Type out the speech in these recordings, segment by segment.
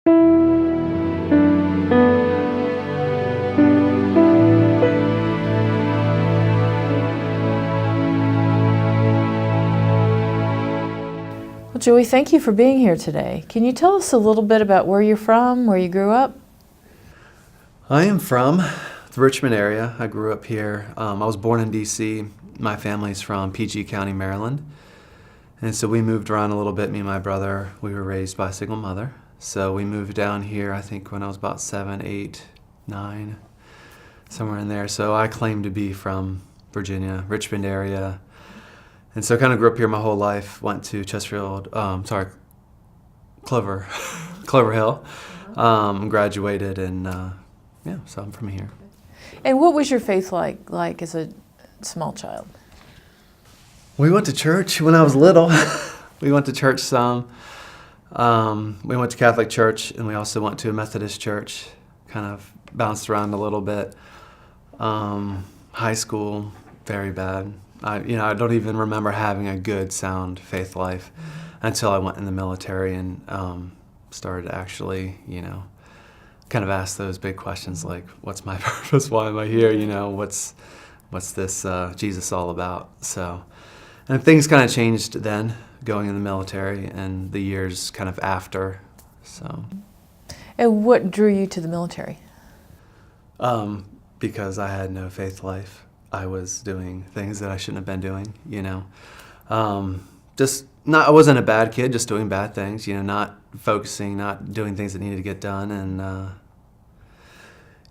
Well, Joey, thank you for being here today. Can you tell us a little bit about where you're from, where you grew up? I am from the Richmond area. I grew up here. I was born in D.C. My family's from PG County, Maryland. And so we moved around a little bit, me and my brother. We were raised by a single mother. So we moved down here, I think, when I was about 7, 8, 9, somewhere in there. So I claim to be from Virginia, Richmond area. And so I kind of grew up here my whole life, went to Clover Hill, graduated, and so I'm from here. And what was your faith like as a small child? We went to church when I was little. We went to church some. We went to Catholic church, and we also went to a Methodist church, kind of bounced around a little bit. High school, very bad. I don't even remember having a good, sound faith life until I went in the military and started to actually, kind of ask those big questions like, what's my purpose? Why am I here? What's this Jesus all about? So, and things kind of changed then, going in the military and the years kind of after. So. And what drew you to the military? Because I had no faith life. I was doing things that I shouldn't have been doing, I wasn't a bad kid, just doing bad things, not focusing, not doing things that needed to get done, and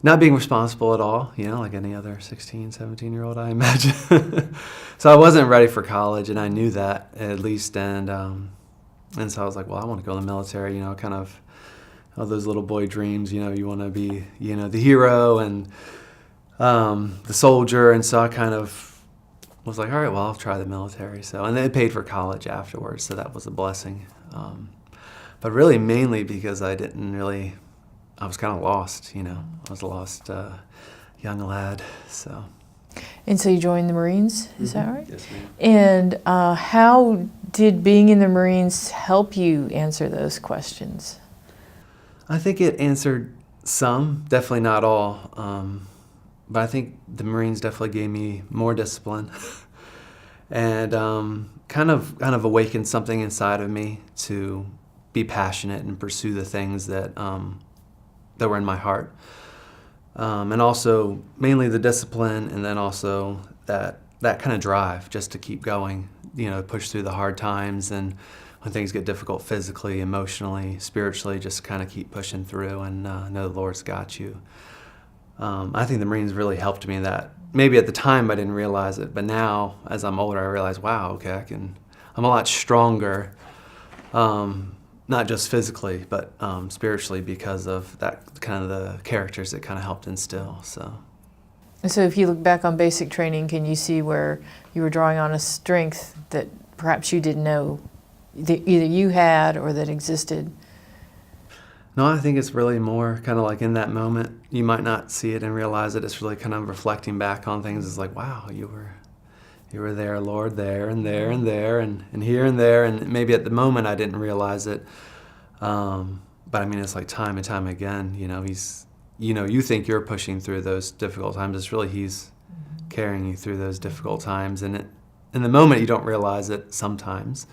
not being responsible at all, like any other 16, 17-year-old, I imagine. So I wasn't ready for college, and I knew that at least, and so I was like, well, I want to go in the military, kind of all those little boy dreams, you want to be, the hero and the soldier, and so I kind of was like, all right, well, I'll try the military. So, and they paid for college afterwards, so that was a blessing. But really, mainly because I was kind of lost, I was a lost young lad, so. And so you joined the Marines, is that right? Yes, ma'am. And how did being in the Marines help you answer those questions? I think it answered some, definitely not all. But I think the Marines definitely gave me more discipline and kind of awakened something inside of me to be passionate and pursue the things that were in my heart. And also mainly the discipline, and then also that kind of drive just to keep going, push through the hard times, and when things get difficult physically, emotionally, spiritually, just kind of keep pushing through and know the Lord's got you. I think the Marines really helped me in that. Maybe at the time I didn't realize it, but now as I'm older I realize, wow, okay, I'm a lot stronger, not just physically, but spiritually, because of that kind of the characters that kind of helped instill. So if you look back on basic training, can you see where you were drawing on a strength that perhaps you didn't know that either you had or that existed? No, I think it's really more kind of like in that moment, you might not see it and realize it. It's really kind of reflecting back on things. It's like, wow, you were there, Lord, there and there and there and here and there. And maybe at the moment I didn't realize it. But I mean, it's like time and time again, he's, you think you're pushing through those difficult times. It's really he's carrying you through those difficult times. And in the moment you don't realize it sometimes.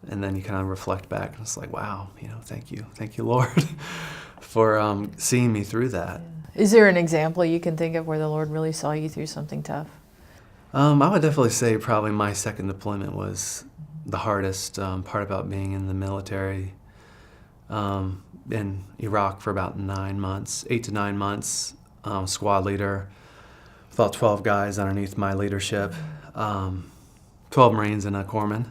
And then you kind of reflect back, and it's like, wow, thank you, Lord, for seeing me through that. Is there an example you can think of where the Lord really saw you through something tough? I would definitely say probably my second deployment was the hardest part about being in the military. In Iraq for about 9 months, 8 to 9 months, squad leader, about 12 guys underneath my leadership, 12 Marines and a corpsman.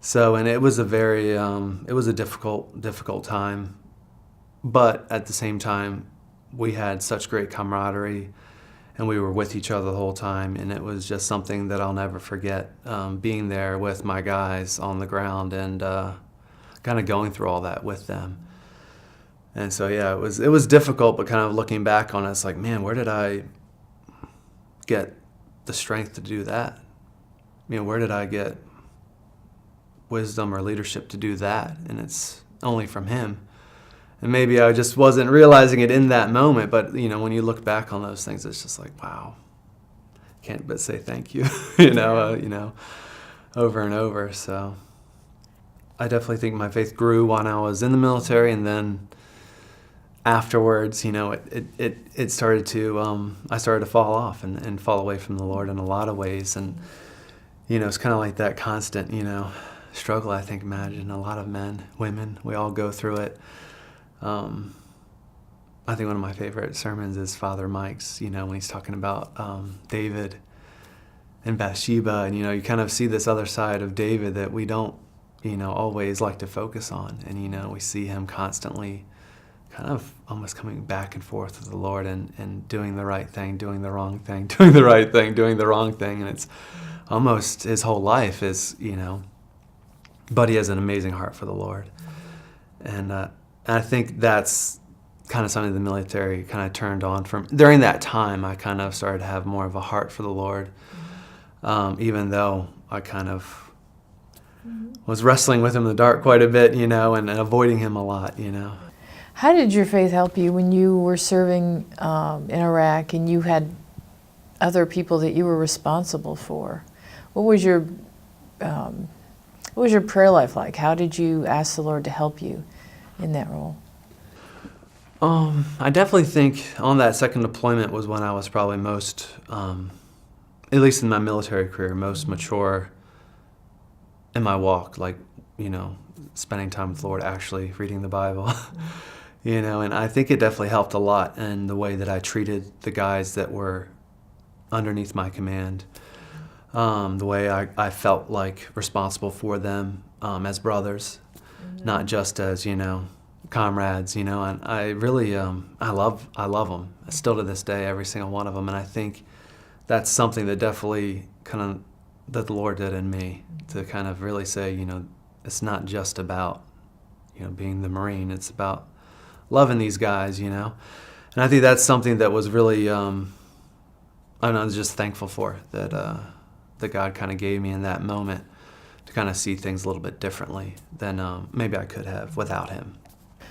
So, and it was a very, it was a difficult time, but at the same time, we had such great camaraderie, and we were with each other the whole time, and it was just something that I'll never forget, being there with my guys on the ground and kind of going through all that with them. And so, yeah, it was difficult, but kind of looking back on it, it's like, man, where did I get the strength to do that? Where did I get wisdom or leadership to do that? And it's only from him. And maybe I just wasn't realizing it in that moment, but when you look back on those things, it's just like, wow, can't but say thank you, over and over. So I definitely think my faith grew when I was in the military, and then afterwards, it started to, I started to fall off and fall away from the Lord in a lot of ways. And, it's kind of like that constant, struggle, I think, imagine a lot of men, women, we all go through it. I think one of my favorite sermons is Father Mike's, when he's talking about David and Bathsheba, and, you kind of see this other side of David that we don't, always like to focus on. And, we see him constantly kind of almost coming back and forth with the Lord and doing the right thing, doing the wrong thing, doing the right thing, doing the wrong thing. And it's almost his whole life is, but he has an amazing heart for the Lord. And I think that's kind of something the military kind of turned on from. During that time, I kind of started to have more of a heart for the Lord, even though I kind of was wrestling with him in the dark quite a bit, and avoiding him a lot, How did your faith help you when you were serving in Iraq and you had other people that you were responsible for? What was your prayer life like? How did you ask the Lord to help you in that role? I definitely think on that second deployment was when I was probably most, at least in my military career, most mature in my walk, like, spending time with the Lord, actually reading the Bible, and I think it definitely helped a lot in the way that I treated the guys that were underneath my command, the way I felt like responsible for them as brothers, not just as, comrades, and I really, I love them still to this day, every single one of them. And I think that's something that definitely that the Lord did in me, to kind of really say, it's not just about, being the Marine, it's about loving these guys, And I think that's something that was really, I'm just thankful for, that God kind of gave me in that moment to kind of see things a little bit differently than maybe I could have without him.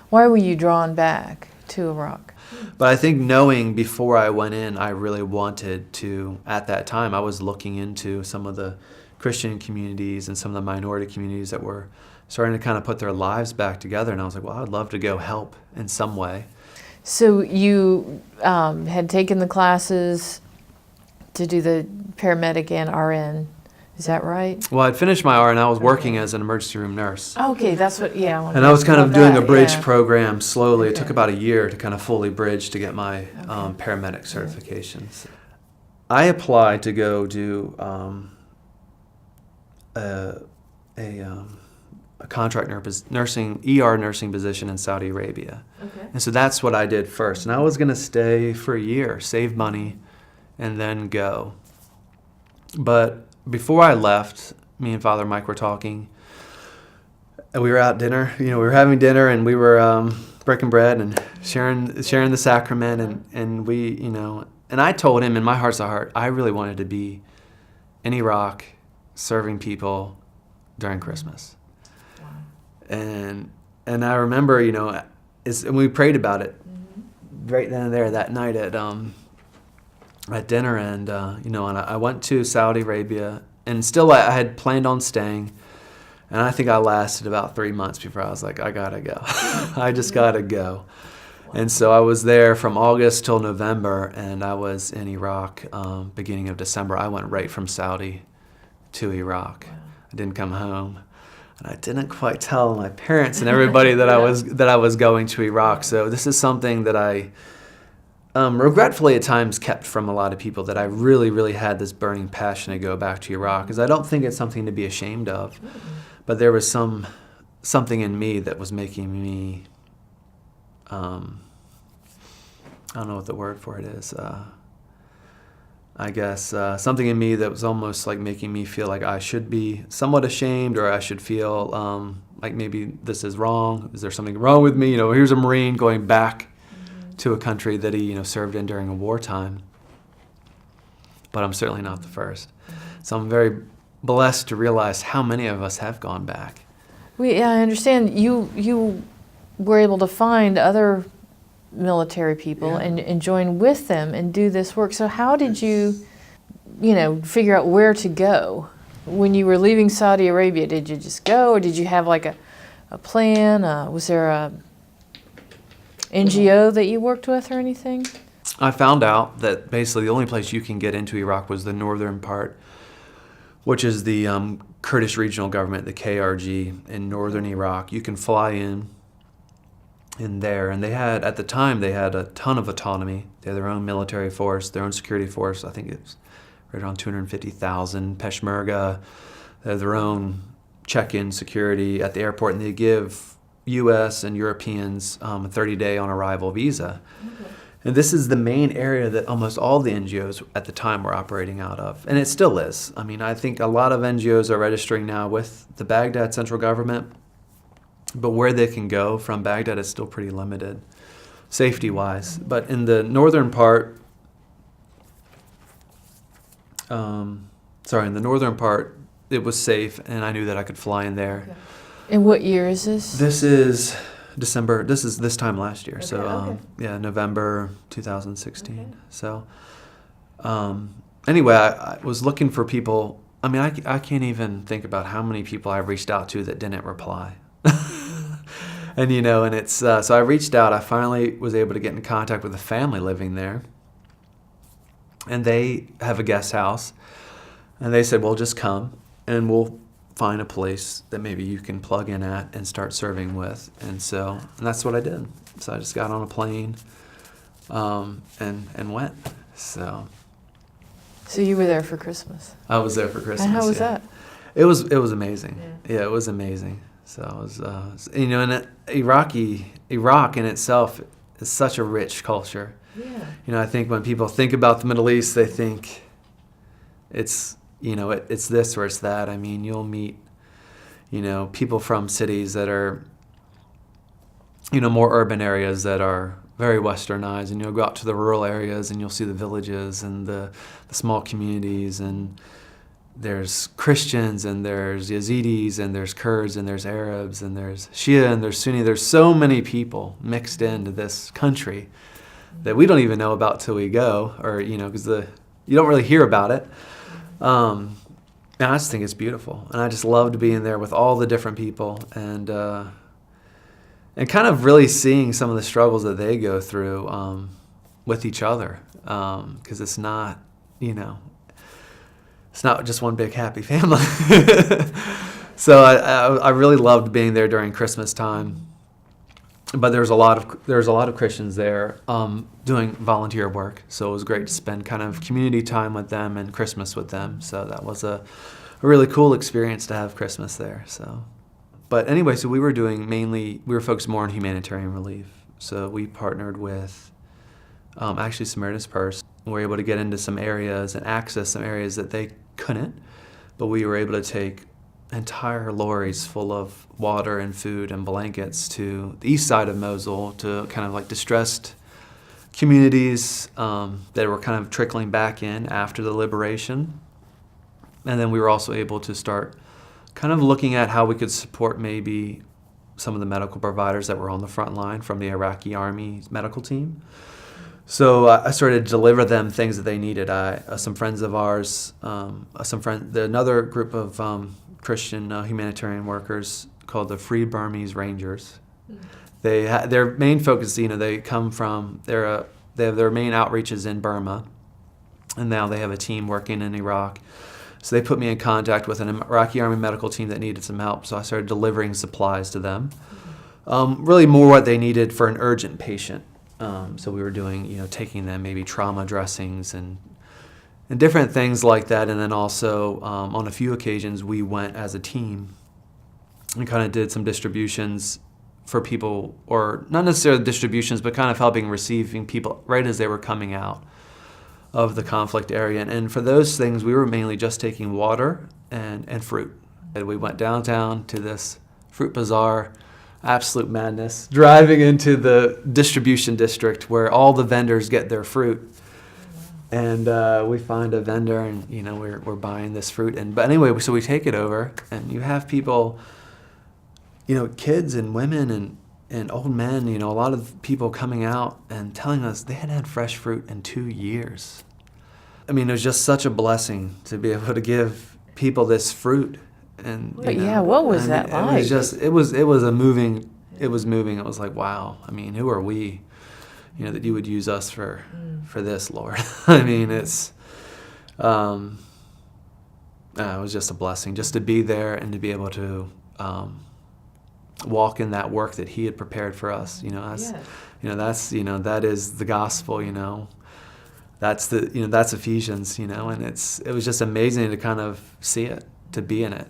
Why were you drawn back to Iraq? But I think knowing before I went in, I really wanted to, at that time, I was looking into some of the Christian communities and some of the minority communities that were starting to kind of put their lives back together. And I was like, well, I'd love to go help in some way. So you had taken the classes to do the paramedic and RN. Is that right? Well, I'd finished my RN. I was working as an emergency room nurse. Okay, that's what, yeah. And I was kind of doing a bridge yeah. program slowly. Okay. It took about a year to kind of fully bridge to get my paramedic certifications. I applied to go do a contract nursing position in Saudi Arabia. Okay. And so that's what I did first. And I was going to stay for a year, save money, and then go. But before I left, me and Father Mike were talking. And we were out dinner. We were having dinner, and we were breaking bread and sharing the sacrament. And we, and I told him in my heart's heart, I really wanted to be in Iraq serving people during Christmas. Wow. And I remember, and we prayed about it right then and there that night at dinner, and and I went to Saudi Arabia, and still I had planned on staying, and I think I lasted about 3 months before I was like, I gotta go. I just gotta go. And so I was there from August till November, and I was in Iraq beginning of December. I went right from Saudi to Iraq. Wow. I didn't come home, and I didn't quite tell my parents and everybody that I was going to Iraq. So this is something that I regretfully at times kept from a lot of people, that I really, really had this burning passion to go back to Iraq, because I don't think it's something to be ashamed of. But there was something in me that was making me, I don't know what the word for it is, I guess something in me that was almost like making me feel like I should be somewhat ashamed, or I should feel like maybe this is wrong. Is there something wrong with me? Here's a Marine going back to a country that he served in during a wartime. But I'm certainly not the first. So I'm very blessed to realize how many of us have gone back. I understand you were able to find other military people Yeah. and join with them and do this work. So how did you, figure out where to go? When you were leaving Saudi Arabia, did you just go, or did you have like a plan? Was there a NGO that you worked with or anything? I found out that basically the only place you can get into Iraq was the northern part, which is the Kurdish regional government, the KRG, in northern Iraq. You can fly in there, and at the time they had a ton of autonomy. They had their own military force, their own security force. I think it was right around 250,000 Peshmerga. They had their own check-in security at the airport, and they give U.S. and Europeans a 30-day on-arrival visa. Okay. And this is the main area that almost all the NGOs at the time were operating out of, and it still is. I mean, I think a lot of NGOs are registering now with the Baghdad central government, but where they can go from Baghdad is still pretty limited, safety-wise. But in the northern part, it was safe, and I knew that I could fly in there. Okay. And what year is this? This is December. This is this time last year. Okay, So yeah, November 2016. Okay. So anyway, I was looking for people. I mean, I can't even think about how many people I reached out to that didn't reply. And and it's so I reached out. I finally was able to get in contact with a family living there, and they have a guest house, and they said, "Well, just come, and we'll find a place that maybe you can plug in at and start serving with." And that's what I did. So I just got on a plane and went. So you were there for Christmas. I was there for Christmas. And how was yeah. that? It was amazing. Yeah, it was amazing. So it was and Iraq in itself is such a rich culture. Yeah. I think when people think about the Middle East, they think it's it's this or it's that. I mean, you'll meet, people from cities that are, more urban areas that are very westernized, and you'll go out to the rural areas and you'll see the villages and the small communities, and there's Christians and there's Yazidis and there's Kurds and there's Arabs and there's Shia and there's Sunni. There's so many people mixed into this country that we don't even know about till we go, or, because you don't really hear about it. And I just think it's beautiful, and I just loved being there with all the different people, and kind of really seeing some of the struggles that they go through with each other, because it's not, it's not just one big happy family. So I really loved being there during Christmas time. But there's a lot of Christians there doing volunteer work, so it was great to spend kind of community time with them and Christmas with them. So that was a really cool experience to have Christmas there. So, but anyway, so we were focused more on humanitarian relief. So we partnered with actually Samaritan's Purse. We were able to get into some areas and access some areas that they couldn't, but we were able to take entire lorries full of water and food and blankets to the east side of Mosul, to kind of like distressed communities that were kind of trickling back in after the liberation. And then we were also able to start kind of looking at how we could support maybe some of the medical providers that were on the front line from the Iraqi Army medical team. So I started to deliver them things that they needed. Some friends of ours, another group of Christian humanitarian workers called the Free Burmese Rangers. Their main focus, they come from they have their main outreaches in Burma, and now they have a team working in Iraq. So they put me in contact with an Iraqi Army medical team that needed some help. So I started delivering supplies to them, really more what they needed for an urgent patient. So we were doing, taking them maybe trauma dressings and different things like that. And then also on a few occasions we went as a team and kind of did some distributions for people, or not necessarily distributions, but kind of receiving people right as they were coming out of the conflict area. And for those things, we were mainly just taking water and fruit. And we went downtown to this fruit bazaar, absolute madness, driving into the distribution district where all the vendors get their fruit. And we find a vendor, and we're buying this fruit. But anyway, so we take it over, and you have people, kids and women and old men, a lot of people coming out and telling us they hadn't had fresh fruit in 2 years. I mean, it was just such a blessing to be able to give people this fruit. And what was that like? It was just, it was moving. It was like, wow. I mean, who are we, that you would use us for this, Lord? I mean, it was just a blessing just to be there and to be able to walk in that work that He had prepared for us. That is the gospel. That's that's Ephesians. And it was just amazing to kind of see it, to be in it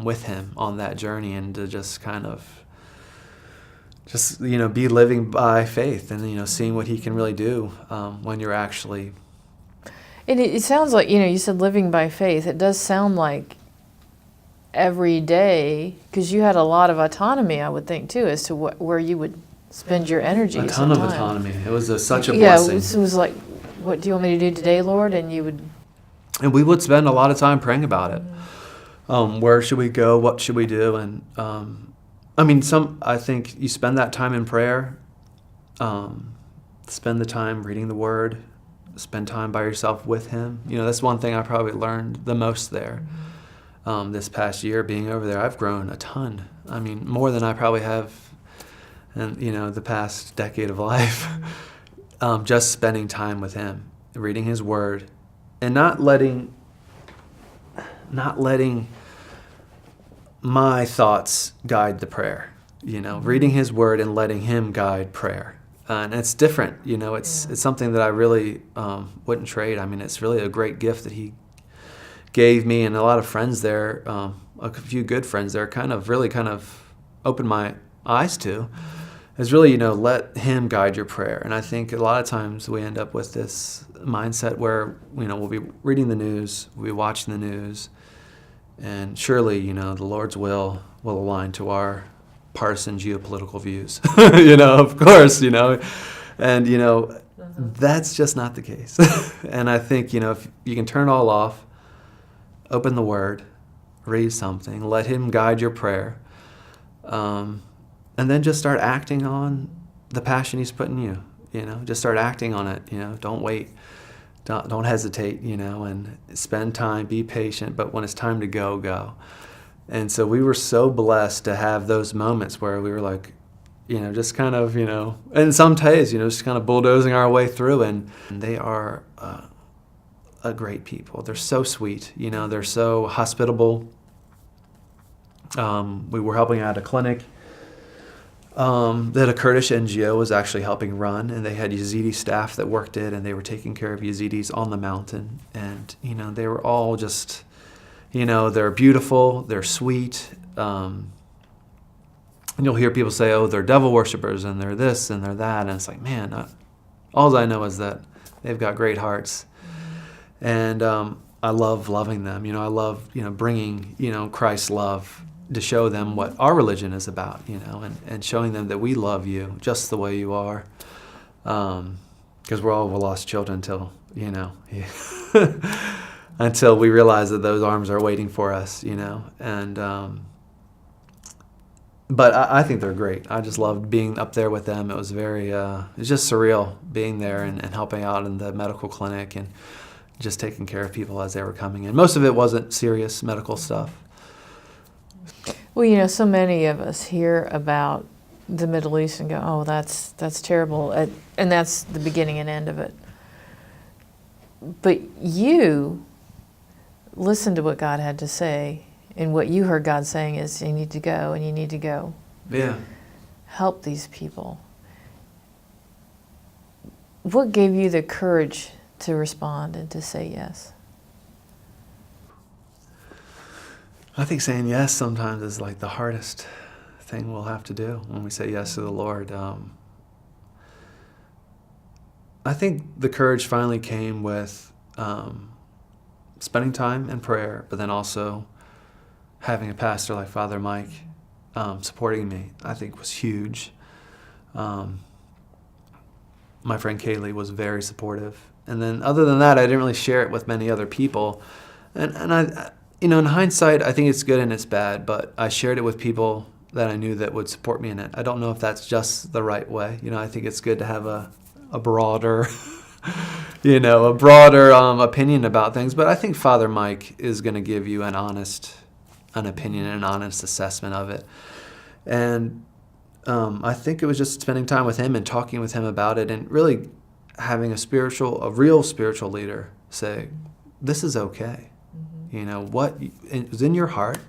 with Him on that journey, and to just kind of be living by faith, and seeing what He can really do when you're actually. And it sounds like, you said living by faith. It does sound like every day, because you had a lot of autonomy, I would think, too, as to where you would spend your energy. A ton of autonomy. It was such a blessing. Yeah, it was like, what do you want me to do today, Lord? And you would. And we would spend a lot of time praying about it. Where should we go? What should we do? And I think you spend that time in prayer, spend the time reading the Word, spend time by yourself with Him. That's one thing I probably learned the most there. This past year being over there, I've grown a ton. I mean, more than I probably have in, the past decade of life. Just spending time with Him, reading His Word, and not letting my thoughts guide the prayer. Reading His Word and letting Him guide prayer. And it's different. It's something that I really wouldn't trade. I mean, it's really a great gift that He gave me, and a lot of friends there, a few good friends there, kind of opened my eyes to, is really, let Him guide your prayer. And I think a lot of times we end up with this mindset where, we'll be reading the news, we'll be watching the news, and surely, the Lord's will align to our partisan geopolitical views, of course, and, that's just not the case. And I think, if you can turn it all off, open the Word, read something, let Him guide your prayer, and then just start acting on the passion He's put in you. Just start acting on it. Don't wait, don't hesitate. And spend time, be patient. But when it's time to go, go. And so we were so blessed to have those moments where we were like, just kind of, and some days, just kind of bulldozing our way through. And they are a great people. They're so sweet. They're so hospitable. We were helping out a clinic that a Kurdish NGO was actually helping run, and they had Yazidi staff that worked it, and they were taking care of Yazidis on the mountain. And, they were all just, they're beautiful, they're sweet. And you'll hear people say, oh, they're devil worshippers, and they're this, and they're that. And it's like, man, all I know is that they've got great hearts. And I love loving them. I love, bringing, Christ's love to show them what our religion is about, and showing them that we love you just the way you are. Because we're all lost children until, until we realize that those arms are waiting for us, And but I think they're great. I just loved being up there with them. It was very, it's just surreal being there and helping out in the medical clinic and just taking care of people as they were coming in. Most of it wasn't serious medical stuff. Well, so many of us hear about the Middle East and go, oh, that's terrible. And that's the beginning and end of it. But you listened to what God had to say, and what you heard God saying is you need to go, and you need to go. Yeah. Help these people. What gave you the courage to respond and to say yes? I think saying yes sometimes is like the hardest thing we'll have to do when we say yes to the Lord. I think the courage finally came with spending time in prayer, but then also having a pastor like Father Mike supporting me, I think was huge. My friend Kaylee was very supportive. And then other than that, I didn't really share it with many other people. And I, in hindsight, I think it's good and it's bad, but I shared it with people that I knew that would support me in it. I don't know if that's just the right way. I think it's good to have a broader, a broader opinion about things. But I think Father Mike is going to give you an opinion, an honest assessment of it. And I think it was just spending time with him and talking with him about it, and really having a real spiritual leader say, this is okay. What is in your heart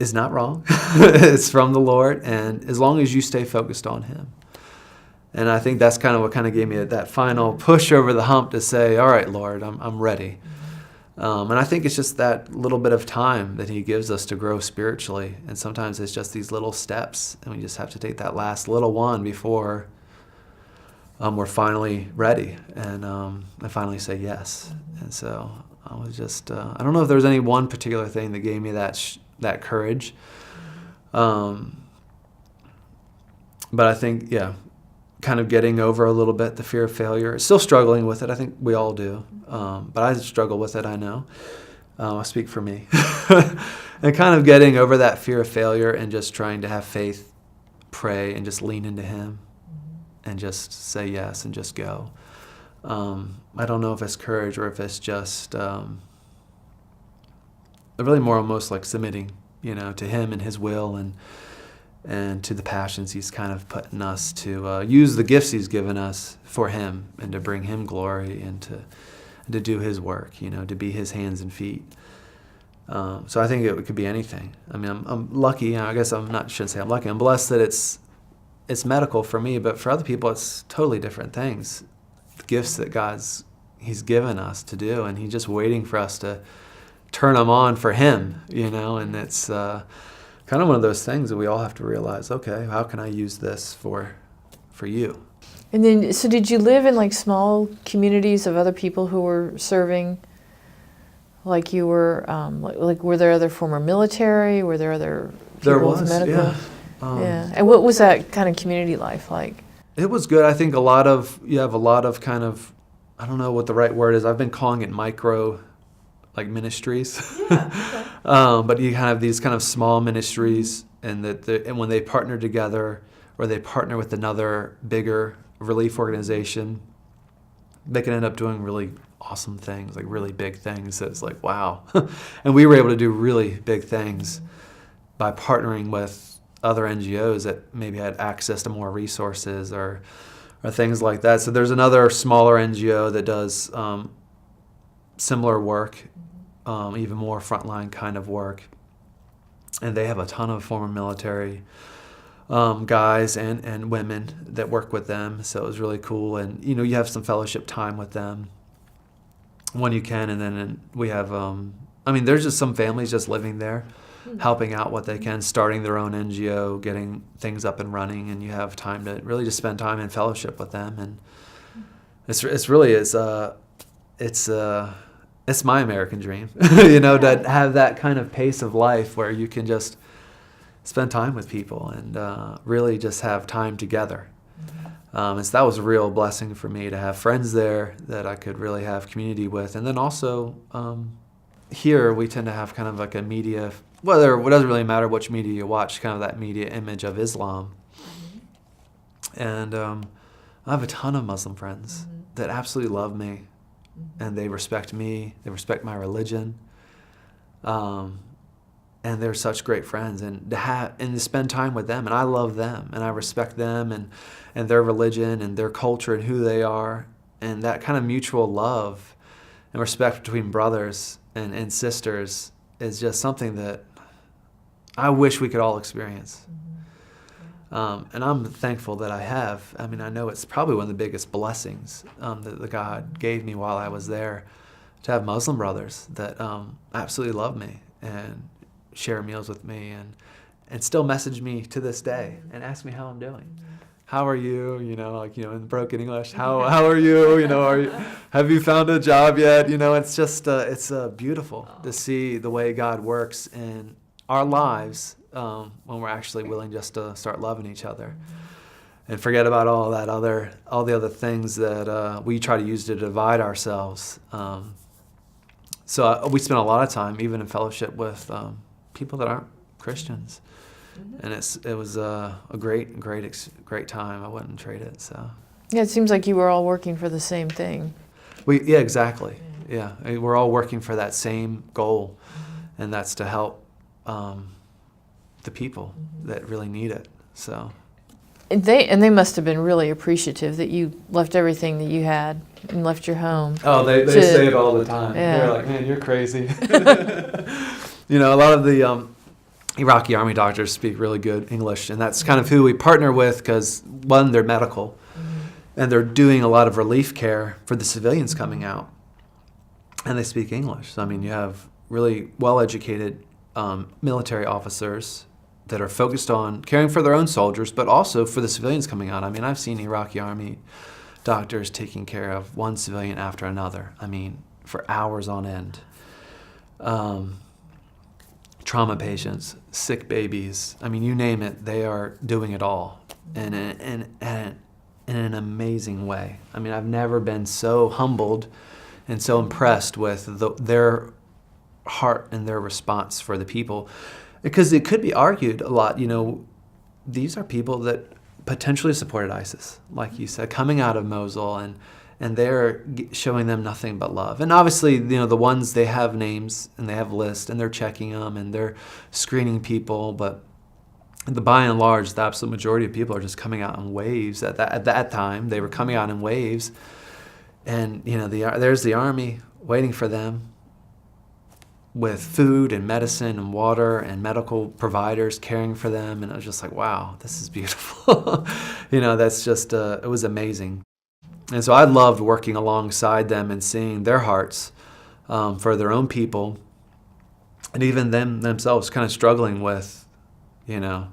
is not wrong. It's from the Lord, and as long as you stay focused on him. And I think that's kind of what gave me that final push over the hump to say, all right, Lord, I'm ready. And I think it's just that little bit of time that he gives us to grow spiritually. And sometimes it's just these little steps, and we just have to take that last little one before we're finally ready and finally say yes. And so I was just, I don't know if there was any one particular thing that gave me that courage. But I think, kind of getting over a little bit the fear of failure. Still struggling with it. I think we all do. But I struggle with it, I know. I speak for me. And kind of getting over that fear of failure and just trying to have faith, pray, and just lean into him and just say yes and just go. I don't know if it's courage or if it's just really more almost like submitting, to him and his will and to the passions he's kind of put in us to use the gifts he's given us for him and to bring him glory and to do his work, to be his hands and feet. So I think it could be anything. I mean, I'm lucky. I guess shouldn't say I'm lucky. I'm blessed that it's medical for me, but for other people, it's totally different things. The gifts that he's given us to do, and he's just waiting for us to turn them on for him, and it's kind of one of those things that we all have to realize, okay, how can I use this for you? And then, so did you live in small communities of other people who were serving? Like you were, were there other former military? Were there other people there was, with medical? Yeah. Yeah. And what was that kind of community life like? It was good. I think you have a lot of kind of, I don't know what the right word is. I've been calling it micro, ministries. Yeah. Okay. But you have these kind of small ministries, and and when they partner together or they partner with another bigger relief organization, they can end up doing really awesome things, really big things. So it's wow. And we were able to do really big things by partnering with other NGOs that maybe had access to more resources or things like that. So there's another smaller NGO that does similar work, even more frontline kind of work. And they have a ton of former military guys and women that work with them. So it was really cool. And, you have some fellowship time with them when you can. And then we have, there's just some families just living there, helping out what they can, starting their own NGO, getting things up and running, and you have time to really just spend time in fellowship with them. And it's my American dream, to have that kind of pace of life where you can just spend time with people and really just have time together. And so that was a real blessing for me to have friends there that I could really have community with. And then also here we tend to have kind of a media, it doesn't really matter which media you watch, kind of that media image of Islam. And I have a ton of Muslim friends that absolutely love me, and they respect me, they respect my religion, and they're such great friends. And to spend time with them, and I love them, and I respect them and their religion and their culture and who they are, and that kind of mutual love and respect between brothers and sisters is just something that I wish we could all experience. And I'm thankful that I have. I know it's probably one of the biggest blessings that God gave me while I was there, to have Muslim brothers that absolutely love me and share meals with me and still message me to this day and ask me how I'm doing. How are you? In broken English, how are you? Have you found a job yet? It's just, it's beautiful to see the way God works in our lives when we're actually willing just to start loving each other and forget about all the other things that we try to use to divide ourselves. So we spend a lot of time, even in fellowship, with people that aren't Christians. And it was a great time. I wouldn't trade it. So Yeah, it seems like you were all working for the same thing. yeah, exactly. Yeah, we're all working for that same goal, and that's to help the people that really need it. So And they must have been really appreciative that you left everything that you had and left your home. oh, they say it all the time. Yeah. They're like, man, you're crazy. You know, a lot of the Iraqi army doctors speak really good English, and that's kind of who we partner with because, one, they're medical, and they're doing a lot of relief care for the civilians coming out, and they speak English. So, I mean, you have really well-educated military officers that are focused on caring for their own soldiers, but also for the civilians coming out. I mean, I've seen Iraqi army doctors taking care of one civilian after another. I mean, for hours on end. Trauma patients, sick babies. I mean, you name it, they are doing it all in an amazing way. I mean, I've never been so humbled and so impressed with their heart and their response for the people. Because it could be argued a lot, you know, these are people that potentially supported ISIS, like you said, coming out of Mosul, and they're showing them nothing but love. And obviously, you know, the ones, they have names and they have lists and they're checking them and they're screening people, but by and large, the absolute majority of people are just coming out in waves. At that time, they were coming out in waves, and you know, there's the army waiting for them with food and medicine and water and medical providers caring for them, and it was just like, wow, this is beautiful. You know, that's just it was amazing. And so I loved working alongside them and seeing their hearts for their own people, and even themselves kind of struggling with, you know,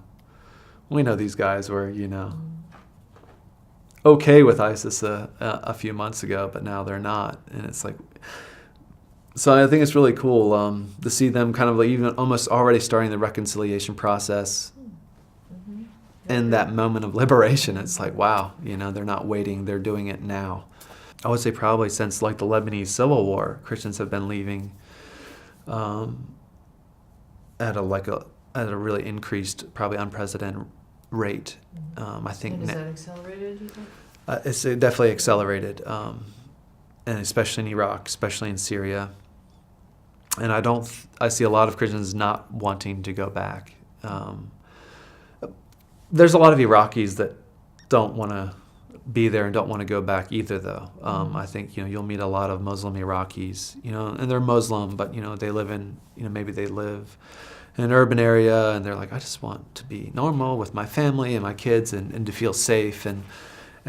we know these guys were, you know, okay with ISIS a few months ago, but now they're not. And it's like, so I think it's really cool to see them kind of like even almost already starting the reconciliation process. In that moment of liberation, it's like, wow, you know, they're not waiting, they're doing it now. I would say probably since like the Lebanese Civil War, Christians have been leaving at a really increased, probably unprecedented rate. I think. And is that accelerated, you think? It's definitely accelerated, and especially in Iraq, especially in Syria. And I see a lot of Christians not wanting to go back. There's a lot of Iraqis that don't want to be there and don't want to go back either, though. I think, you know, you'll meet a lot of Muslim Iraqis, you know, and they're Muslim, but, you know, they live in, you know, maybe they live in an urban area and they're like, I just want to be normal with my family and my kids and to feel safe. And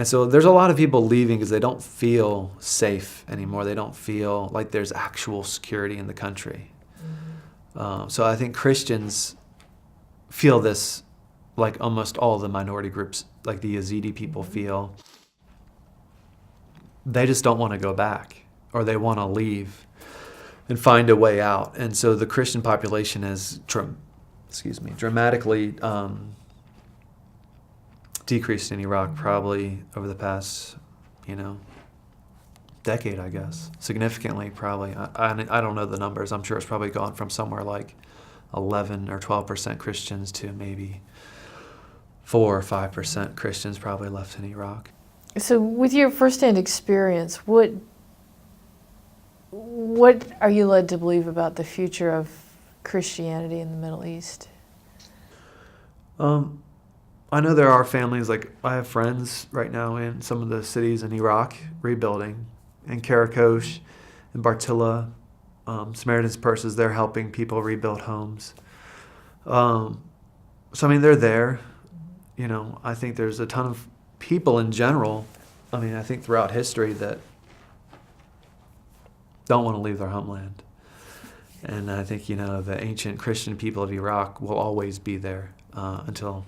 so there's a lot of people leaving because they don't feel safe anymore. They don't feel like there's actual security in the country. So I think Christians feel this like almost all the minority groups, like the Yazidi people feel. They just don't want to go back, or they want to leave and find a way out. And so the Christian population has dramatically decreased in Iraq probably over the past, you know, decade, I guess. Significantly, probably. I don't know the numbers. I'm sure it's probably gone from somewhere like 11 or 12% Christians to maybe 4 or 5% Christians probably left in Iraq. So with your firsthand experience, what are you led to believe about the future of Christianity in the Middle East? I know there are families, like I have friends right now in some of the cities in Iraq rebuilding, in Karakosh, in Bartilla, Samaritan's Purses, they're helping people rebuild homes. So I mean, they're there. You know, I think there's a ton of people in general, I mean, I think throughout history that don't want to leave their homeland. And I think, you know, the ancient Christian people of Iraq will always be there until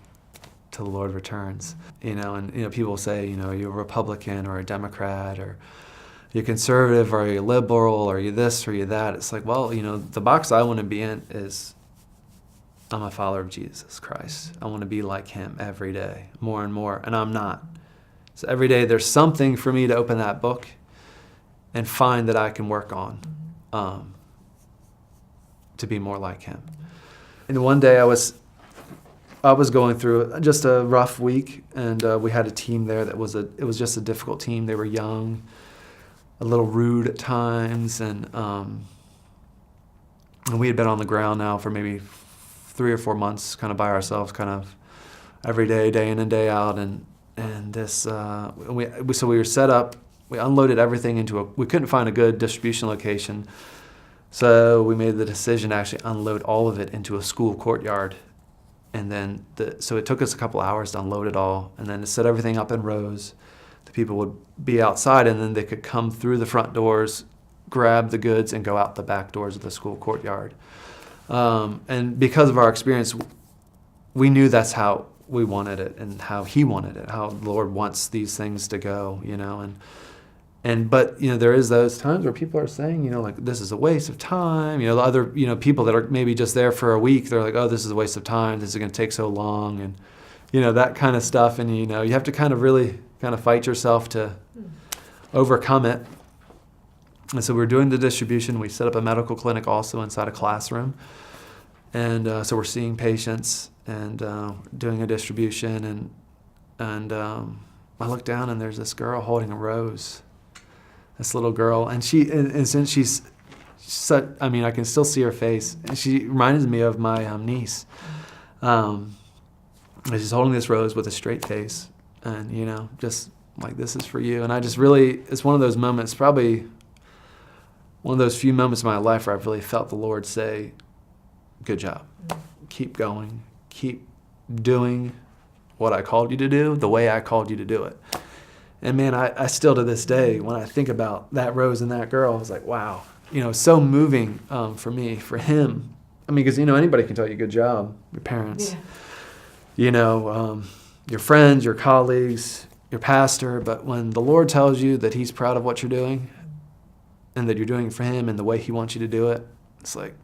the Lord returns. You know, and, you know, people say, you know, are you a Republican or a Democrat, or you're conservative, or are you liberal, or are you this, or are you that? It's like, well, you know, the box I want to be in is I'm a follower of Jesus Christ. I want to be like him every day, more and more, and I'm not. So every day there's something for me to open that book and find that I can work on to be more like him. And one day I was going through just a rough week, and we had a team there it was just a difficult team. They were young, a little rude at times, and we had been on the ground now for maybe 3 or 4 months, kind of by ourselves, kind of every day, day in and day out, and this so we were set up. We unloaded everything we couldn't find a good distribution location, so we made the decision to actually unload all of it into a school courtyard. And then, so it took us a couple hours to unload it all, and then to set everything up in rows. The people would be outside, and then they could come through the front doors, grab the goods, and go out the back doors of the school courtyard. And because of our experience, we knew that's how we wanted it, and how He wanted it, how the Lord wants these things to go, But, there is those times where people are saying, like, this is a waste of time. The other, people that are maybe just there for a week, they're like, oh, this is a waste of time. This is going to take so long. And, that kind of stuff. And, you have to kind of really kind of fight yourself to overcome it. And so we're doing the distribution. We set up a medical clinic also inside a classroom. And so we're seeing patients and doing a distribution. And I look down, and there's this girl holding a rose. This little girl, and since she's such, I can still see her face, and she reminds me of my niece. She's holding this rose with a straight face, and just like, this is for you. And I just really, it's one of those moments, probably one of those few moments in my life where I've really felt the Lord say, good job, keep going, keep doing what I called you to do the way I called you to do it. And man, I still to this day, when I think about that rose and that girl, I was like, wow, so moving for me, for him. Because, anybody can tell you good job, your parents, your friends, your colleagues, your pastor. But when the Lord tells you that He's proud of what you're doing and that you're doing it for Him and the way He wants you to do it, it's like,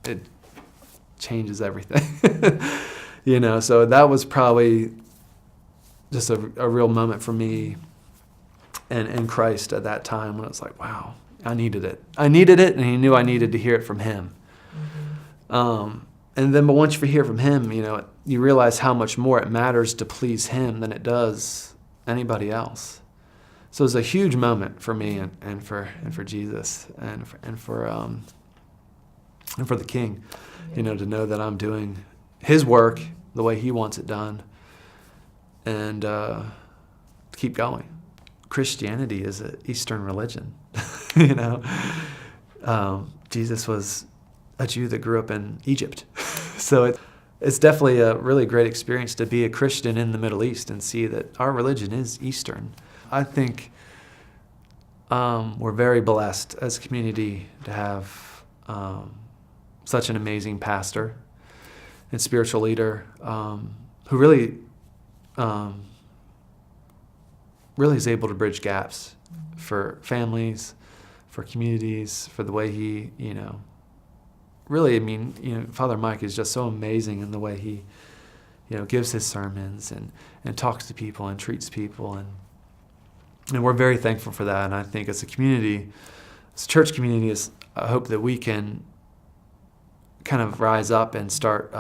it changes everything. So that was probably just a real moment for me and Christ at that time, when it was like, wow, I needed it. I needed it, and He knew I needed to hear it from Him. Mm-hmm. But once you hear from Him, you realize how much more it matters to please Him than it does anybody else. So it was a huge moment for me and for Jesus and for the King, to know that I'm doing His work the way He wants it done. And keep going. Christianity is an Eastern religion. Jesus was a Jew that grew up in Egypt. So it's definitely a really great experience to be a Christian in the Middle East and see that our religion is Eastern. I think we're very blessed as a community to have such an amazing pastor and spiritual leader who really is able to bridge gaps for families, for communities, for the way he, Father Mike is just so amazing in the way he, gives his sermons and talks to people and treats people. And we're very thankful for that. And I think as a community, as a church community, I hope that we can kind of rise up and start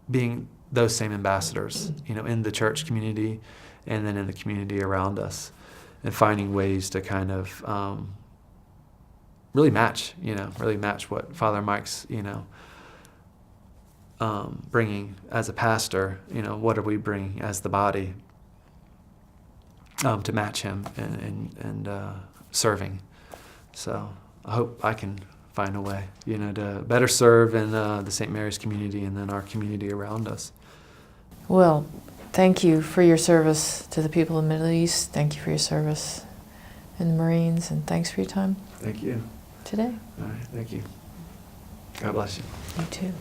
being those same ambassadors, in the church community and then in the community around us, and finding ways to kind of really match what Father Mike's, bringing as a pastor. What are we bringing as the body to match him and serving. So I hope I can find a way, to better serve in the St. Mary's community and then our community around us. Well, thank you for your service to the people in the Middle East. Thank you for your service in the Marines, and thanks for your time. Thank you. Today. All right, thank you. God bless you. You too.